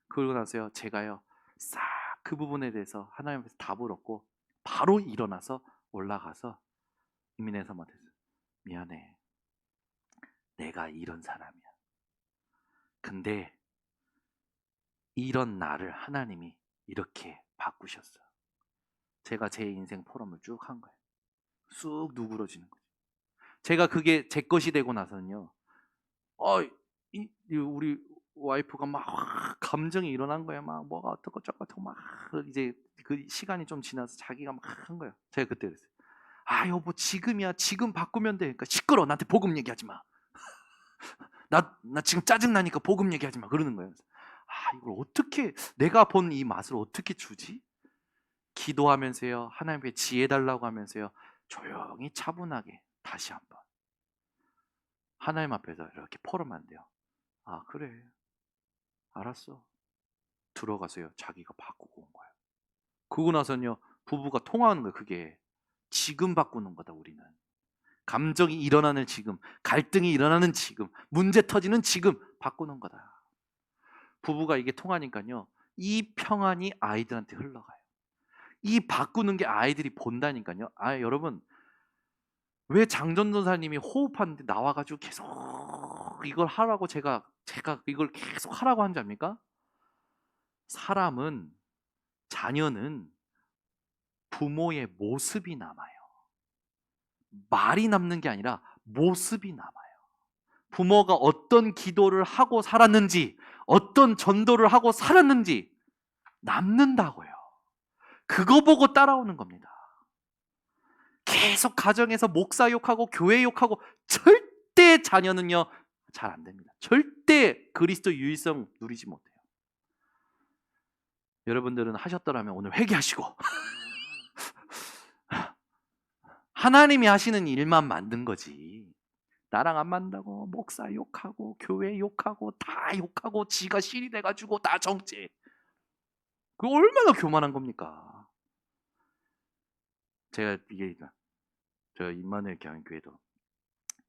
그러고 나서요, 제가요 싹 그 부분에 대해서 하나님 앞에서 답을 얻고 바로 일어나서 올라가서 이민혜 사모한테 미안해, 내가 이런 사람이야. 근데 이런 나를 하나님이 이렇게 바꾸셨어. 제가 제 인생 포럼을 쭉 한 거예요. 쑥 누그러지는 거죠. 제가 그게 제 것이 되고 나서는요, 우리 와이프가 막 감정이 일어난 거야. 막 뭐가 어떻고 저쩌고 막 이제 그 시간이 좀 지나서 자기가 막 한 거예요. 제가 그때 그랬어요. 아, 여보, 지금이야. 지금 바꾸면 돼. 그러니까 시끄러. 나한테 복음 얘기하지 마. 나 지금 짜증 나니까 복음 얘기하지 마. 그러는 거예요. 아, 이걸 어떻게, 내가 본 이 맛을 어떻게 주지? 기도하면서요, 하나님께 지혜 달라고 하면서요, 조용히 차분하게 다시 한번 하나님 앞에서 이렇게 포럼하면 돼요. 아, 그래, 알았어. 들어가서요, 자기가 바꾸고 온 거예요. 그러고 나서는요, 부부가 통화하는 거예요. 그게 지금 바꾸는 거다. 우리는 감정이 일어나는 지금, 갈등이 일어나는 지금, 문제 터지는 지금 바꾸는 거다. 부부가 이게 통하니까요, 이 평안이 아이들한테 흘러가요. 이 바꾸는 게 아이들이 본다니까요. 아, 여러분, 왜 장전도사님이 호흡하는데 나와가지고 계속 이걸 하라고 제가 이걸 계속 하라고 한지 압니까? 사람은, 자녀는 부모의 모습이 남아요. 말이 남는 게 아니라 모습이 남아요. 부모가 어떤 기도를 하고 살았는지, 어떤 전도를 하고 살았는지 남는다고요. 그거 보고 따라오는 겁니다. 계속 가정에서 목사 욕하고 교회 욕하고 절대 자녀는요, 잘 안 됩니다. 절대 그리스도 유일성 누리지 못해요. 여러분들은 하셨더라면 오늘 회개하시고 하나님이 하시는 일만 만든 거지. 나랑 안 맞는다고 목사 욕하고 교회 욕하고 다 욕하고 지가 신이 돼가지고 다 정죄. 그 얼마나 교만한 겁니까? 제가 이게 저 임마누엘 교회도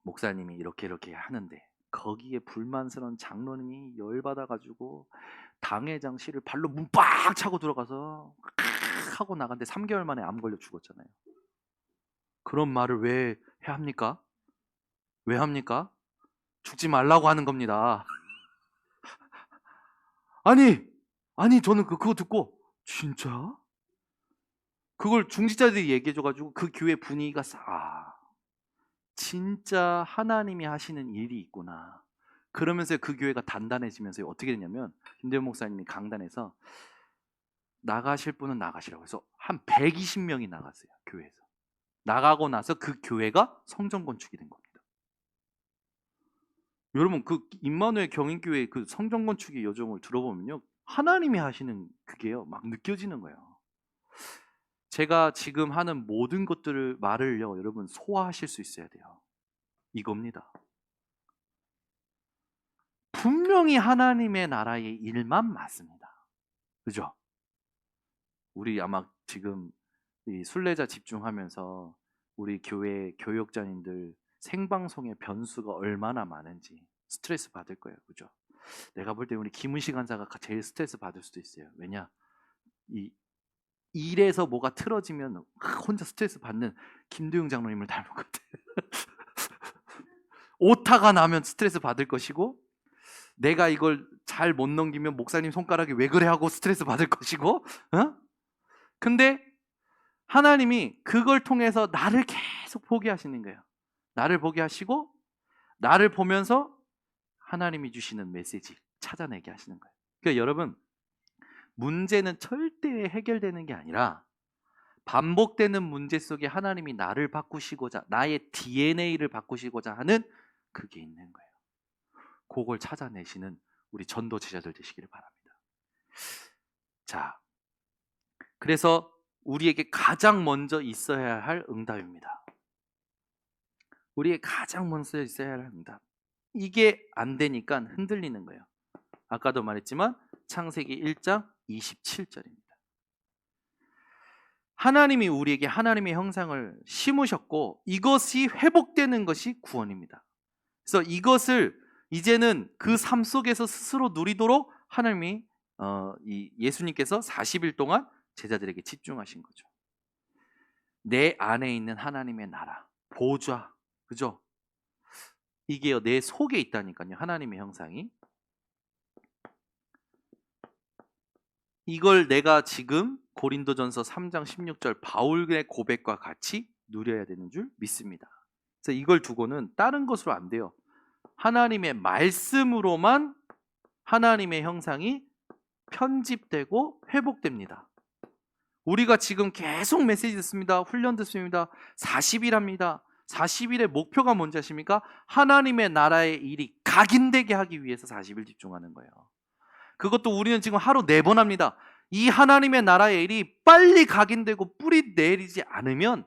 목사님이 이렇게 하는데 거기에 불만스러운 장로님이 열받아가지고 당회장실을 발로 문 빡 차고 들어가서 하고 나갔는데 3개월 만에 암 걸려 죽었잖아요. 그런 말을 왜 해야 합니까? 왜 합니까? 죽지 말라고 하는 겁니다. 아니 저는 그거 듣고 진짜? 그걸 중직자들이 얘기해줘가지고 그 교회 분위기가 진짜 하나님이 하시는 일이 있구나. 그러면서 그 교회가 단단해지면서 어떻게 됐냐면 김대현 목사님이 강단에서 나가실 분은 나가시라고 해서 한 120명이 나갔어요. 교회에서. 나가고 나서 그 교회가 성전 건축이 된 겁니다. 여러분 그 임마누엘 경인교회 그 성전 건축의 여정을 들어보면요, 하나님이 하시는 그게요 막 느껴지는 거예요. 제가 지금 하는 모든 것들을 말을요 여러분 소화하실 수 있어야 돼요. 이겁니다. 분명히 하나님의 나라의 일만 맞습니다. 그죠? 우리 아마 지금 이 순례자 집중하면서 우리 교회 교역자님들 생방송의 변수가 얼마나 많은지 스트레스 받을 거예요. 그죠? 내가 볼 때 우리 김은식 간사가 제일 스트레스 받을 수도 있어요. 왜냐? 이 일에서 뭐가 틀어지면 혼자 스트레스 받는 김도영 장로님을 닮은 것 같아. 오타가 나면 스트레스 받을 것이고, 내가 이걸 잘 못 넘기면 목사님 손가락이 왜 그래 하고 스트레스 받을 것이고, 근데 하나님이 그걸 통해서 나를 계속 보게 하시는 거예요. 나를 보게 하시고 나를 보면서 하나님이 주시는 메시지 찾아내게 하시는 거예요. 그러니까 여러분, 문제는 절대 해결되는 게 아니라 반복되는 문제 속에 하나님이 나를 바꾸시고자, 나의 DNA를 바꾸시고자 하는 그게 있는 거예요. 그걸 찾아내시는 우리 전도 제자들 되시기를 바랍니다. 자, 그래서 우리에게 가장 먼저 있어야 할 응답입니다. 우리의 가장 먼저 있어야 할 응답. 이게 안 되니까 흔들리는 거예요. 아까도 말했지만 창세기 1장 27절입니다. 하나님이 우리에게 하나님의 형상을 심으셨고 이것이 회복되는 것이 구원입니다. 그래서 이것을 이제는 그 삶 속에서 스스로 누리도록 하나님이 예수님께서 40일 동안 제자들에게 집중하신 거죠. 내 안에 있는 하나님의 나라, 보좌, 그죠? 이게요 내 속에 있다니까요. 하나님의 형상이. 이걸 내가 지금 고린도전서 3장 16절 바울의 고백과 같이 누려야 되는 줄 믿습니다. 그래서 이걸 두고는 다른 것으로 안 돼요. 하나님의 말씀으로만 하나님의 형상이 편집되고 회복됩니다. 우리가 지금 계속 메시지 듣습니다. 훈련 듣습니다. 40일 합니다. 40일의 목표가 뭔지 아십니까? 하나님의 나라의 일이 각인되게 하기 위해서 40일 집중하는 거예요. 그것도 우리는 지금 하루 4번 합니다. 이 하나님의 나라의 일이 빨리 각인되고 뿌리 내리지 않으면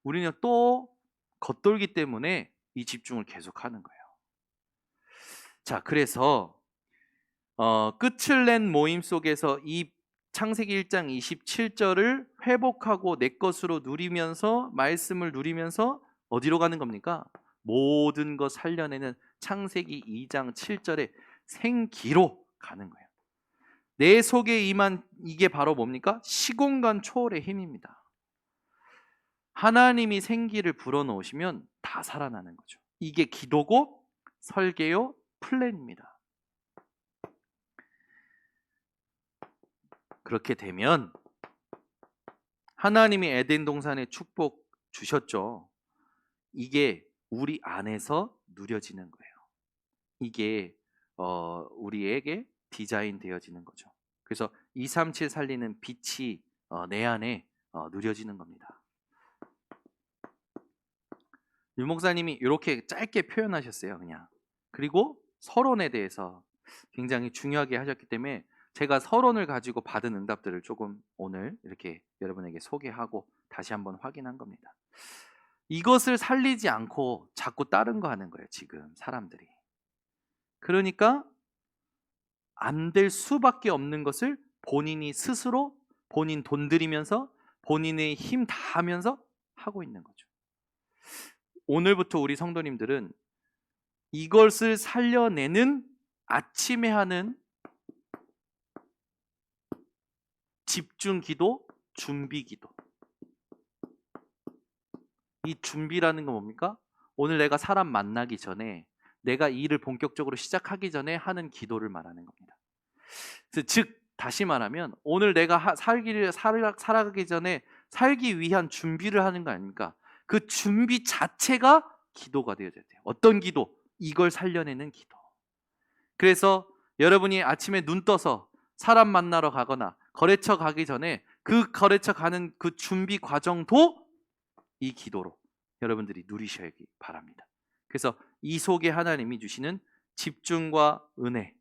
우리는 또 겉돌기 때문에 이 집중을 계속하는 거예요. 자, 그래서 끝을 낸 모임 속에서 이 창세기 1장 27절을 회복하고 내 것으로 누리면서 말씀을 누리면서 어디로 가는 겁니까? 모든 것 살려내는 창세기 2장 7절의 생기로 가는 거예요. 내 속에 임한 이게 바로 뭡니까? 시공간 초월의 힘입니다. 하나님이 생기를 불어넣으시면 다 살아나는 거죠. 이게 기도고 설계요 플랜입니다. 그렇게 되면 하나님이 에덴 동산에 축복 주셨죠. 이게 우리 안에서 누려지는 거예요. 이게 우리에게 디자인 되어지는 거죠. 그래서 237 살리는 빛이 내 안에 누려지는 겁니다. 유 목사님이 이렇게 짧게 표현하셨어요. 그냥. 그리고 서론에 대해서 굉장히 중요하게 하셨기 때문에 제가 서론을 가지고 받은 응답들을 조금 오늘 이렇게 여러분에게 소개하고 다시 한번 확인한 겁니다. 이것을 살리지 않고 자꾸 다른 거 하는 거예요. 지금 사람들이. 그러니까 안 될 수밖에 없는 것을 본인이 스스로 본인 돈 들이면서 본인의 힘 다하면서 하고 있는 거죠. 오늘부터 우리 성도님들은 이것을 살려내는 아침에 하는 집중 기도, 준비 기도. 이 준비라는 건 뭡니까? 오늘 내가 사람 만나기 전에 내가 이 일을 본격적으로 시작하기 전에 하는 기도를 말하는 겁니다. 즉 다시 말하면 오늘 내가 살아가기 전에 살기 위한 준비를 하는 거 아닙니까? 그 준비 자체가 기도가 되어져야 돼요. 어떤 기도? 이걸 살려내는 기도. 그래서 여러분이 아침에 눈 떠서 사람 만나러 가거나 거래처 가기 전에 그 거래처 가는 그 준비 과정도 이 기도로 여러분들이 누리셔야 바랍니다. 그래서 이 속에 하나님이 주시는 집중과 은혜,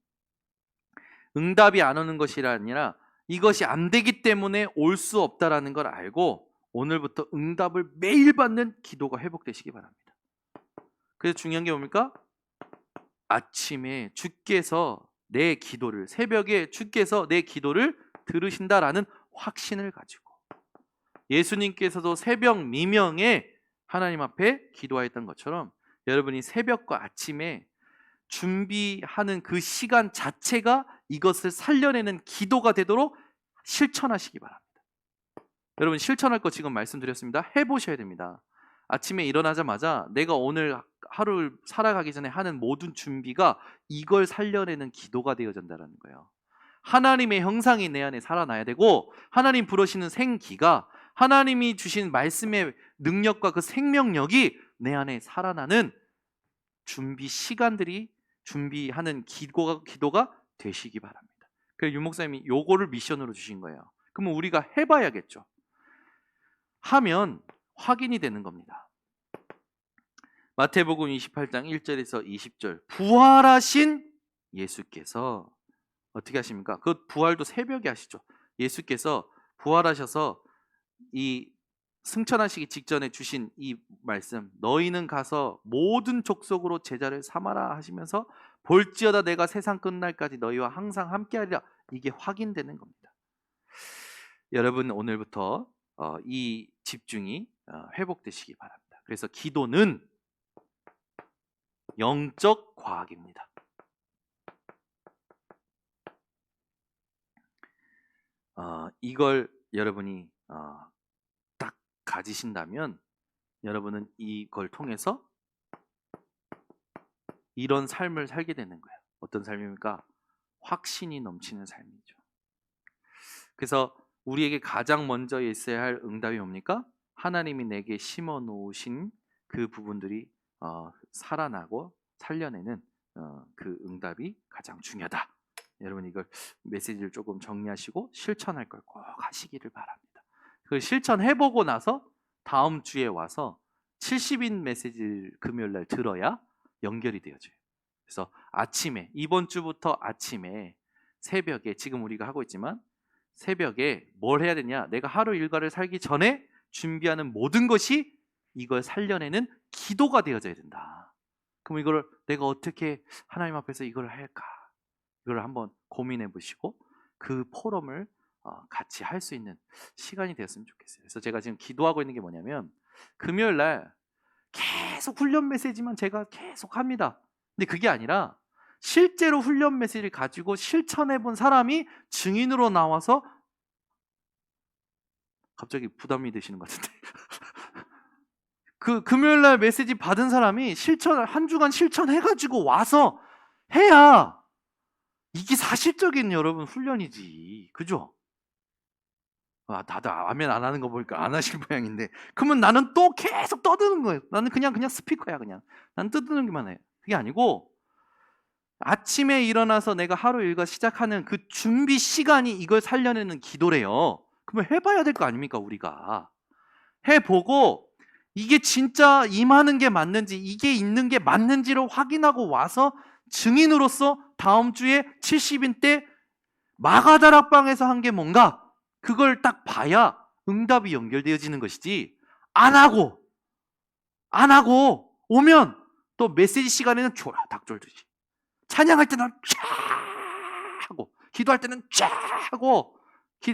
응답이 안 오는 것이 아니라 이것이 안 되기 때문에 올 수 없다라는 걸 알고 오늘부터 응답을 매일 받는 기도가 회복되시기 바랍니다. 그래서 중요한 게 뭡니까? 아침에 주께서 내 기도를, 새벽에 주께서 내 기도를 들으신다라는 확신을 가지고 예수님께서도 새벽 미명에 하나님 앞에 기도하였던 것처럼 여러분이 새벽과 아침에 준비하는 그 시간 자체가 이것을 살려내는 기도가 되도록 실천하시기 바랍니다. 여러분 실천할 거 지금 말씀드렸습니다. 해보셔야 됩니다. 아침에 일어나자마자 내가 오늘 하루를 살아가기 전에 하는 모든 준비가 이걸 살려내는 기도가 되어진다는 거예요. 하나님의 형상이 내 안에 살아나야 되고 하나님 부르시는 생기가 하나님이 주신 말씀의 능력과 그 생명력이 내 안에 살아나는 준비 시간들이 준비하는 기도가 되시기 바랍니다. 그래서 유 목사님이 요거를 미션으로 주신 거예요. 그러면 우리가 해봐야겠죠. 하면 확인이 되는 겁니다. 마태복음 28장 1절에서 20절 부활하신 예수께서 어떻게 하십니까? 그 부활도 새벽에 하시죠. 예수께서 부활하셔서 이 승천하시기 직전에 주신 이 말씀 너희는 가서 모든 족속으로 제자를 삼아라 하시면서 볼지어다 내가 세상 끝날까지 너희와 항상 함께하리라. 이게 확인되는 겁니다. 여러분 오늘부터 이 집중이 회복되시기 바랍니다. 그래서 기도는 영적 과학입니다. 이걸 여러분이 딱 가지신다면 여러분은 이걸 통해서 이런 삶을 살게 되는 거예요. 어떤 삶입니까? 확신이 넘치는 삶이죠. 그래서 우리에게 가장 먼저 있어야 할 응답이 뭡니까? 하나님이 내게 심어 놓으신 그 부분들이 살아나고 살려내는 그 응답이 가장 중요하다. 여러분 이걸 메시지를 조금 정리하시고 실천할 걸 꼭 하시기를 바랍니다. 그 실천해보고 나서 다음 주에 와서 70인 메시지를 금요일 날 들어야 연결이 되어져요. 그래서 아침에 이번 주부터 아침에 새벽에 지금 우리가 하고 있지만 새벽에 뭘 해야 되냐? 내가 하루 일과를 살기 전에 준비하는 모든 것이 이걸 살려내는 기도가 되어져야 된다. 그럼 이걸 내가 어떻게 하나님 앞에서 이걸 할까? 이걸 한번 고민해 보시고 그 포럼을 같이 할 수 있는 시간이 되었으면 좋겠어요. 그래서 제가 지금 기도하고 있는 게 뭐냐면 금요일 날 계속 훈련 메시지만 제가 계속 합니다. 근데 그게 아니라 실제로 훈련 메시지를 가지고 실천해 본 사람이 증인으로 나와서 갑자기 부담이 되시는 것 같은데 그 금요일 날 메시지 받은 사람이 한 주간 실천해가지고 와서 해야 이게 사실적인 여러분 훈련이지. 그죠? 다들 아멘 안 하는 거 보니까 안 하실 모양인데 그러면 나는 또 계속 떠드는 거예요. 나는 그냥 스피커야. 그냥 나는 떠드는기만 해. 그게 아니고 아침에 일어나서 내가 하루 일과 시작하는 그 준비 시간이 이걸 살려내는 기도래요. 그러면 해봐야 될 거 아닙니까 우리가. 해보고 이게 진짜 임하는 게 맞는지 이게 있는 게 맞는지를 확인하고 와서 증인으로서 다음 주에 70인 때 마가다락방에서 한 게 뭔가 그걸 딱 봐야 응답이 연결되어지는 것이지 안 하고 오면 또 메시지 시간에는 졸아 닭졸듯이 찬양할 때는 쫙 하고 기도할 때는 쫙 하고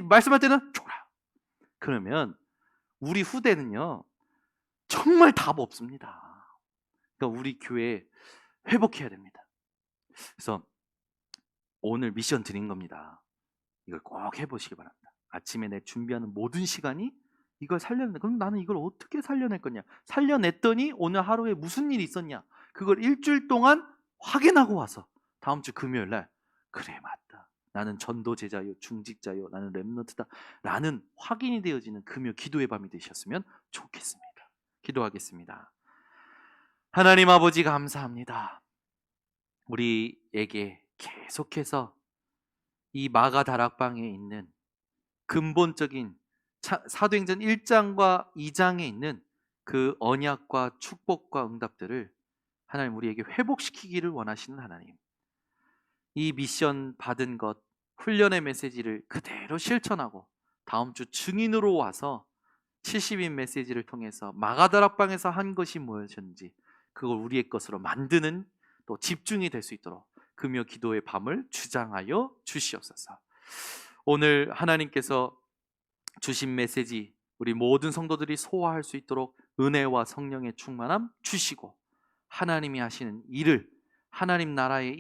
말씀할 때는 졸아. 그러면 우리 후대는요 정말 답 없습니다. 그러니까 우리 교회 회복해야 됩니다. 그래서 오늘 미션 드린 겁니다. 이걸 꼭 해보시기 바랍니다. 아침에 내 준비하는 모든 시간이 이걸 살려내. 그럼 나는 이걸 어떻게 살려낼 거냐? 살려냈더니 오늘 하루에 무슨 일이 있었냐? 그걸 일주일 동안 확인하고 와서 다음 주 금요일 날 그래 맞다. 나는 전도제자요, 중직자요, 나는 렘넌트다 라는 확인이 되어지는 금요 기도의 밤이 되셨으면 좋겠습니다. 기도하겠습니다. 하나님 아버지 감사합니다. 우리에게 계속해서 이 마가 다락방에 있는 근본적인 사도행전 1장과 2장에 있는 그 언약과 축복과 응답들을 하나님 우리에게 회복시키기를 원하시는 하나님. 이 미션 받은 것, 훈련의 메시지를 그대로 실천하고 다음 주 증인으로 와서 70인 메시지를 통해서 마가다락방에서 한 것이 무엇이었는지 그걸 우리의 것으로 만드는 또 집중이 될 수 있도록 금요 기도의 밤을 주장하여 주시옵소서. 오늘 하나님께서 주신 메시지 우리 모든 성도들이 소화할 수 있도록 은혜와 성령의 충만함 주시고 하나님이 하시는 일을 하나님 나라의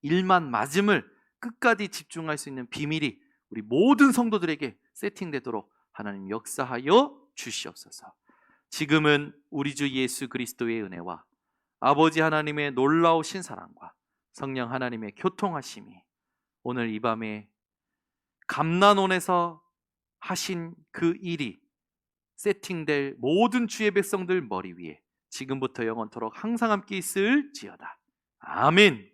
일만 맞음을 끝까지 집중할 수 있는 비밀이 우리 모든 성도들에게 세팅되도록 하나님 역사하여 주시옵소서. 지금은 우리 주 예수 그리스도의 은혜와 아버지 하나님의 놀라우신 사랑과 성령 하나님의 교통하심이 오늘 이 밤에 감난원에서 하신 그 일이 세팅될 모든 주의 백성들 머리 위에 지금부터 영원토록 항상 함께 있을지어다. 아멘.